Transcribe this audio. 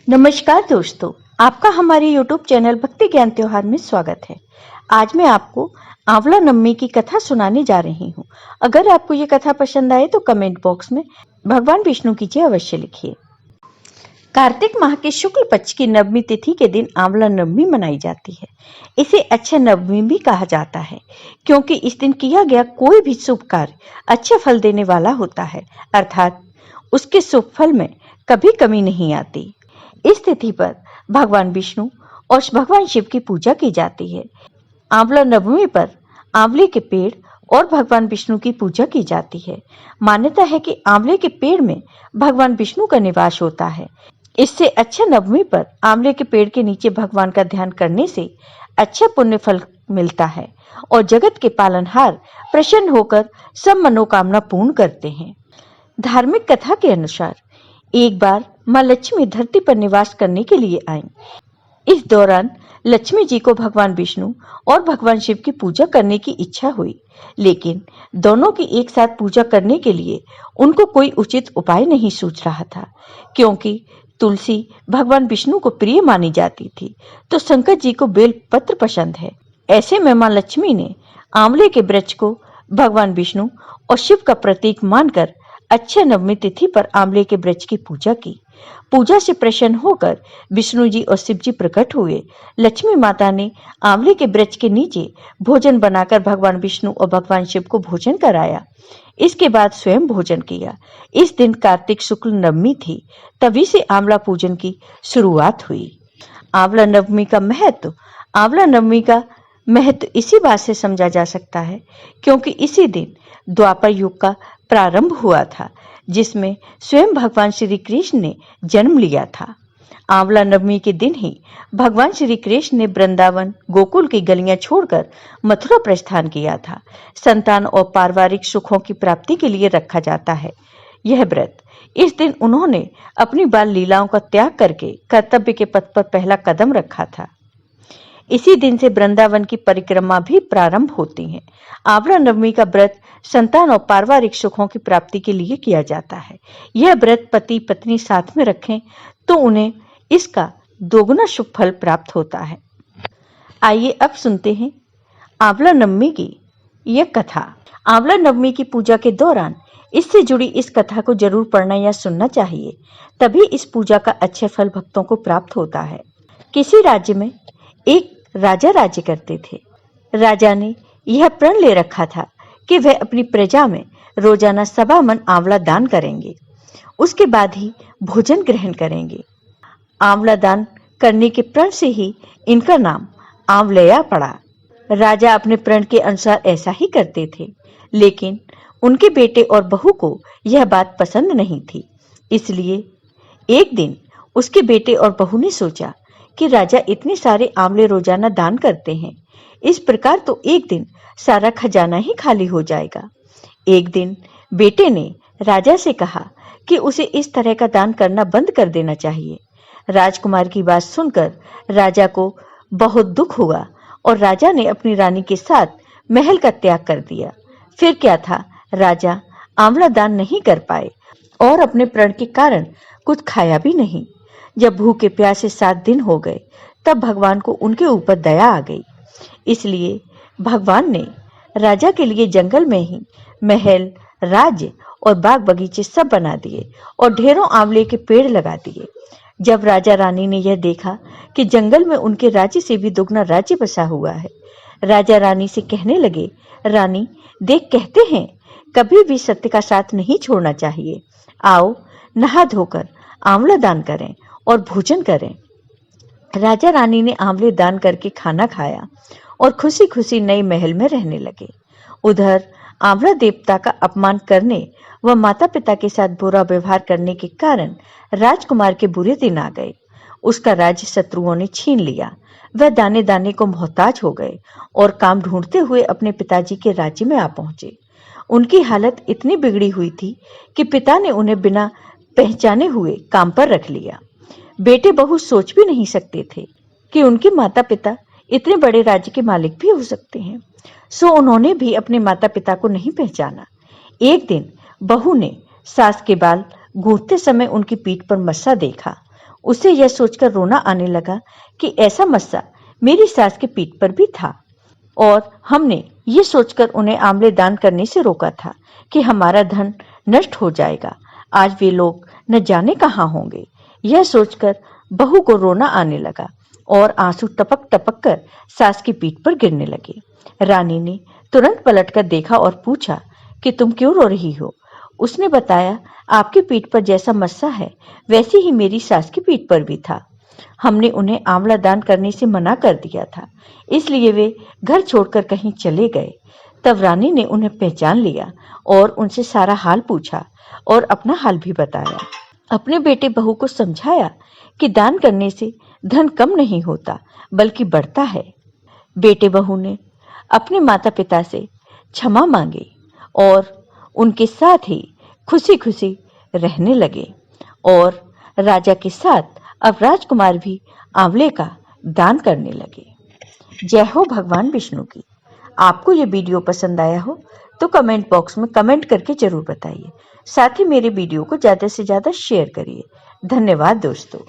नमस्कार दोस्तों, आपका हमारे YouTube चैनल भक्ति ज्ञान त्योहार में स्वागत है। आज मैं आपको आंवला नवमी की कथा सुनाने जा रही हूँ। अगर आपको ये कथा पसंद आए तो कमेंट बॉक्स में भगवान विष्णु की जय अवश्य लिखिए। कार्तिक माह के शुक्ल पक्ष की नवमी तिथि के दिन आंवला नवमी मनाई जाती है। इसे अक्षय नवमी भी कहा जाता है, क्योंकि इस दिन किया गया कोई भी शुभ कार्य अच्छे फल देने वाला होता है, अर्थात उसके शुभ फल में कभी कमी नहीं आती। इस तिथि पर भगवान विष्णु और भगवान शिव की पूजा की जाती है। आंवला नवमी पर आंवले के पेड़ और भगवान विष्णु की पूजा की जाती है। मान्यता है कि आंवले के पेड़ में भगवान विष्णु का निवास होता है। इससे अक्षय नवमी पर आंवले के पेड़ के नीचे भगवान का ध्यान करने से अच्छा पुण्य फल मिलता है और जगत के पालनहार प्रसन्न होकर सब मनोकामना पूर्ण करते हैं। धार्मिक कथा के अनुसार एक बार मां लक्ष्मी धरती पर निवास करने के लिए आईं। इस दौरान लक्ष्मी जी को भगवान विष्णु और भगवान शिव की पूजा करने की इच्छा हुई, लेकिन दोनों की एक साथ पूजा करने के लिए उनको कोई उचित उपाय नहीं सूझ रहा था। क्योंकि तुलसी भगवान विष्णु को प्रिय मानी जाती थी, तो शंकर जी को बेल पत्र पसंद है। ऐसे में मां लक्ष्मी ने आंवले के वृक्ष को भगवान विष्णु और शिव का प्रतीक मानकर अक्षय नवमी तिथि पर आंवले के वृक्ष की पूजा की। पूजा से प्रसन्न होकर विष्णु जी और शिव जी प्रकट हुए। लक्ष्मी माता ने आंवले के वृक्ष के नीचे भोजन बनाकर भगवान विष्णु और भगवान शिव को भोजन कराया। इसके बाद स्वयं भोजन किया। इस दिन कार्तिक शुक्ल नवमी थी, तभी से आंवला पूजन की शुरुआत हुई। आंवला नवमी का महत्व आंवला नवमी का महत्व इसी बात से समझा जा सकता है, क्योंकि इसी दिन द्वापर युग का प्रारंभ हुआ था, जिसमें स्वयं भगवान श्री कृष्ण ने जन्म लिया था। आंवला नवमी के दिन ही भगवान श्री कृष्ण ने वृंदावन गोकुल की गलियां छोड़कर मथुरा प्रस्थान किया था। संतान और पारिवारिक सुखों की प्राप्ति के लिए रखा जाता है यह व्रत। इस दिन उन्होंने अपनी बाल लीलाओं का त्याग करके कर्तव्य के पथ पर पहला कदम रखा था। इसी दिन से वृंदावन की परिक्रमा भी प्रारंभ होती है। आंवला नवमी का व्रत संतान और पारिवारिक सुखों की प्राप्ति के लिए किया जाता है। यह व्रत पति पत्नी साथ में रखें तो उन्हें इसका दोगुना शुभ फल प्राप्त होता है। आइए अब सुनते हैं आंवला नवमी की यह कथा। आंवला नवमी की पूजा के दौरान इससे जुड़ी इस कथा को जरूर पढ़ना या सुनना चाहिए, तभी इस पूजा का अच्छे फल भक्तों को प्राप्त होता है। किसी राज्य में एक राजा राज्य करते थे। राजा ने यह प्रण ले रखा था कि वह अपनी प्रजा में रोजाना 1.25 मन आंवला दान करेंगे, उसके बाद ही भोजन ग्रहण करेंगे। आंवला दान करने के प्रण से ही इनका नाम आंवलया पड़ा। राजा अपने प्रण के अनुसार ऐसा ही करते थे, लेकिन उनके बेटे और बहू को यह बात पसंद नहीं थी। इसलिए एक दिन उसके बेटे और बहू ने सोचा कि राजा इतने सारे आंवले रोजाना दान करते हैं, इस प्रकार तो एक दिन सारा खजाना ही खाली हो जाएगा। एक दिन बेटे ने राजा से कहा कि उसे इस तरह का दान करना बंद कर देना चाहिए। राजकुमार की बात सुनकर राजा को बहुत दुख हुआ और राजा ने अपनी रानी के साथ महल का त्याग कर दिया। फिर क्या था, राजा आंवला दान नहीं कर पाए और अपने प्रण के कारण कुछ खाया भी नहीं। जब भूखे प्यासे 7 दिन हो गए, तब भगवान को उनके ऊपर दया आ गई। इसलिए भगवान ने राजा के लिए जंगल में ही महल, राज्य और बाग बगीचे सब बना दिए और ढेरों आंवले के पेड़ लगा दिए। जब राजा रानी ने यह देखा कि जंगल में उनके राज्य से भी दुगना राज्य बसा हुआ है, राजा रानी से कहने लगे, रानी देख, कहते हैं कभी भी सत्य का साथ नहीं छोड़ना चाहिए। आओ नहा धोकर आंवला दान करें और भोजन करें। राजा रानी ने आंवले दान करके खाना खाया और खुशी खुशी नए महल में रहने लगे। उधर आंवला देवता का अपमान करने व माता पिता के साथ बुरा व्यवहार करने के कारण राजकुमार के बुरे दिन आ गए। उसका राज्य शत्रुओं ने छीन लिया। वह दाने दाने को मोहताज हो गए और काम ढूंढते हुए अपने पिताजी के राज्य में आ पहुंचे। उनकी हालत इतनी बिगड़ी हुई थी कि पिता ने उन्हें बिना पहचाने हुए काम पर रख लिया। बेटे बहू सोच भी नहीं सकते थे कि उनके माता पिता इतने बड़े राज्य के मालिक भी हो सकते हैं, सो उन्होंने भी अपने माता पिता को नहीं पहचाना। एक दिन बहू ने सास के बाल गूंथते समय उनकी पीठ पर मस्सा देखा। उसे यह सोचकर रोना आने लगा कि ऐसा मस्सा मेरी सास के पीठ पर भी था और हमने ये सोचकर उन्हें आंवले दान करने से रोका था कि हमारा धन नष्ट हो जाएगा। आज वे लोग न जाने कहाँ होंगे। यह सोचकर बहू को रोना आने लगा और आंसू टपक टपक कर सास की पीठ पर गिरने लगे। रानी ने तुरंत पलटकर देखा और पूछा कि तुम क्यों रो रही हो? उसने बताया, आपकी पीठ पर जैसा मस्सा है वैसे ही मेरी सास की पीठ पर भी था। हमने उन्हें आंवला दान करने से मना कर दिया था, इसलिए वे घर छोड़कर कहीं चले गए। तब रानी ने उन्हें पहचान लिया और उनसे सारा हाल पूछा और अपना हाल भी बताया। अपने बेटे बहू को समझाया कि दान करने से धन कम नहीं होता बल्कि बढ़ता है। बेटे बहू ने अपने माता पिता से क्षमा मांगी और उनके साथ ही खुशी खुशी रहने लगे और राजा के साथ अब राजकुमार भी आंवले का दान करने लगे। जय हो भगवान विष्णु की। आपको ये वीडियो पसंद आया हो तो कमेंट बॉक्स में कमेंट करके जरूर बताइए। साथ ही मेरे वीडियो को ज़्यादा से ज़्यादा शेयर करिए। धन्यवाद दोस्तों।